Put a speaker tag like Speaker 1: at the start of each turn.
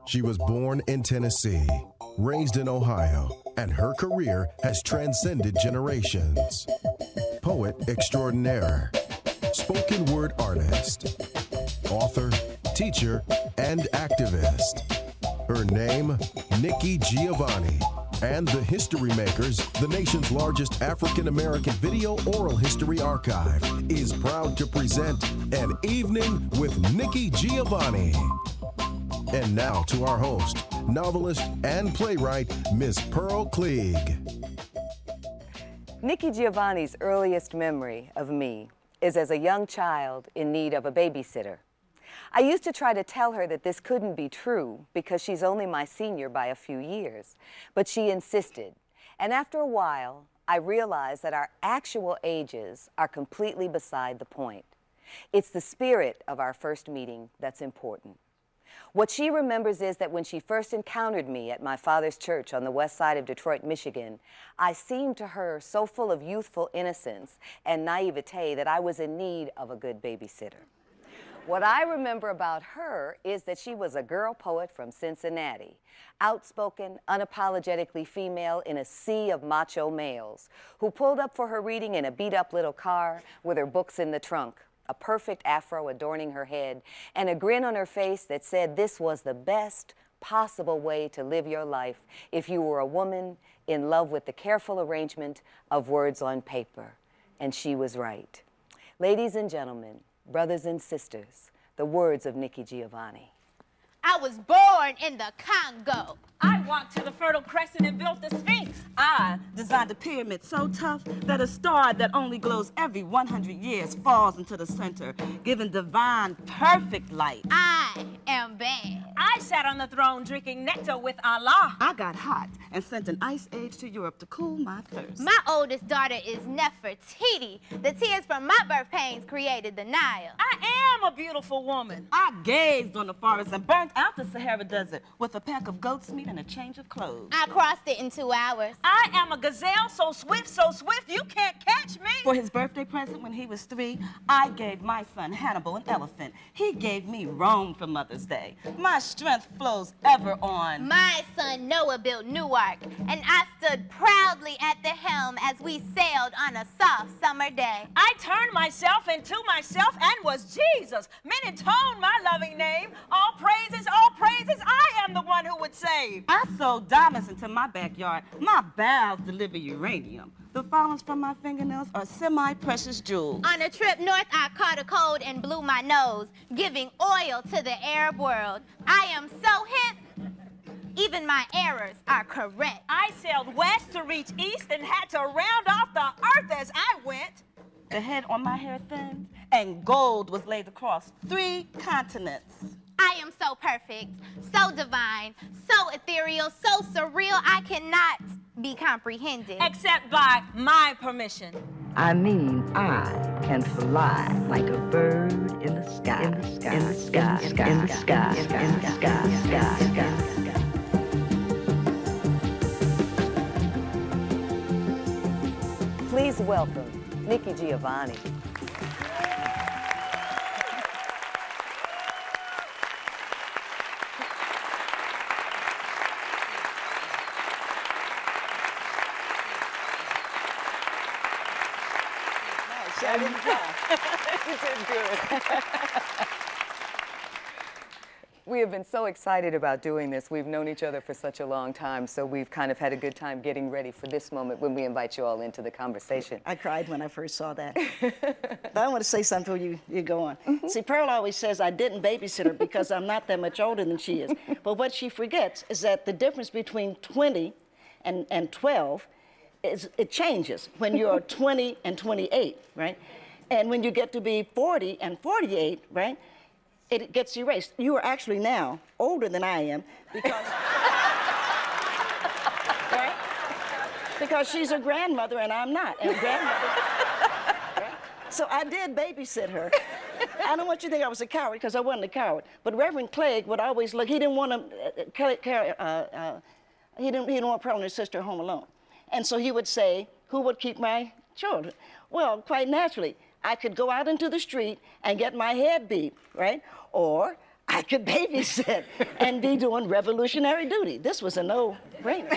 Speaker 1: She was born in Tennessee, raised in Ohio, and her career has transcended generations. Poet extraordinaire, spoken word artist, author, teacher, and activist. Her name, Nikki Giovanni. And the History Makers, the nation's largest African-American video oral history archive, is proud to present An Evening with Nikki Giovanni. And now to our host, novelist and playwright, Miss Pearl Cleage.
Speaker 2: Nikki Giovanni's earliest memory of me is as a young child in need of a babysitter. I used to try to tell her that this couldn't be true because she's only my senior by a few years, but she insisted. And after a while, I realized that our actual ages are completely beside the point. It's the spirit of our first meeting that's important. What she remembers is that when she first encountered me at my father's church on the west side of Detroit, Michigan, I seemed to her so full of youthful innocence and naivete that I was in need of a good babysitter. What I remember about her is that she was a girl poet from Cincinnati, outspoken, unapologetically female in a sea of macho males, who pulled up for her reading in a beat-up little car with her books in the trunk, a perfect afro adorning her head, and a grin on her face that said this was the best possible way to live your life if you were a woman in love with the careful arrangement of words on paper. And she was right. Ladies and gentlemen, brothers and sisters, the words of Nikki Giovanni.
Speaker 3: I was born in the Congo.
Speaker 4: I walked to the Fertile Crescent and built the Sphinx.
Speaker 5: I designed a pyramid so tough that a star that only glows every 100 years falls into the center, giving divine, perfect light.
Speaker 3: I am bad.
Speaker 4: I sat on the throne drinking nectar with Allah.
Speaker 5: I got hot and sent an ice age to Europe to cool my thirst.
Speaker 3: My oldest daughter is Nefertiti. The tears from my birth pains created the Nile.
Speaker 4: I am a beautiful woman.
Speaker 5: I gazed on the forest and burnt out the Sahara Desert with a pack of goat's meat and a change of clothes.
Speaker 3: I crossed it in 2 hours.
Speaker 4: I am a gazelle so swift, you can't catch me.
Speaker 5: For his birthday present when he was 3, I gave my son Hannibal an elephant. He gave me Rome for Mother's Day. My strength flows ever on.
Speaker 3: My son Noah built Newark, and I stood proudly at the helm as we sailed on a soft summer day.
Speaker 4: I turned myself into myself and was Jesus. Men intoned my loving name. All praises, I am the one who would save.
Speaker 5: I sold diamonds into my backyard. My bowels deliver uranium. The fallings from my fingernails are semi-precious jewels.
Speaker 3: On a trip north, I caught a cold and blew my nose, giving oil to the Arab world. I am so hip, even my errors are correct.
Speaker 4: I sailed west to reach east and had to round off the earth as I went.
Speaker 5: The head on my hair thinned, and gold was laid across 3 continents.
Speaker 3: I am so perfect, so divine, so ethereal, so surreal, I cannot be comprehended.
Speaker 4: Except by my permission.
Speaker 6: I mean, I can fly like a bird in the sky, in the sky, in the sky, in the sky, in the sky, in the sky, sky.
Speaker 2: Please welcome Nikki Giovanni.
Speaker 5: I didn't try.
Speaker 2: You did good. We have been so excited about doing this. We've known each other for such a long time, so we've kind of had a good time getting ready for this moment when we invite you all into the conversation.
Speaker 7: I cried when I first saw that. But I want to say something before you go on. See, Pearl always says I didn't babysit her because I'm not that much older than she is. But what she forgets is that the difference between 20 and 12 it changes when you're 20 and 28, right? And when you get to be 40 and 48, right, it gets erased. You are actually now older than I am because, right? Because she's a grandmother and I'm not. And grandmother, right? So I did babysit her. I don't want you to think I was a coward because I wasn't a coward. But Reverend Clegg would always look. He didn't want to. He didn't want Pearl and her sister home alone. And so he would say, who would keep my children? Well, quite naturally, I could go out into the street and get my head beat, right? Or I I could babysit and be doing revolutionary duty. This was a no-brainer.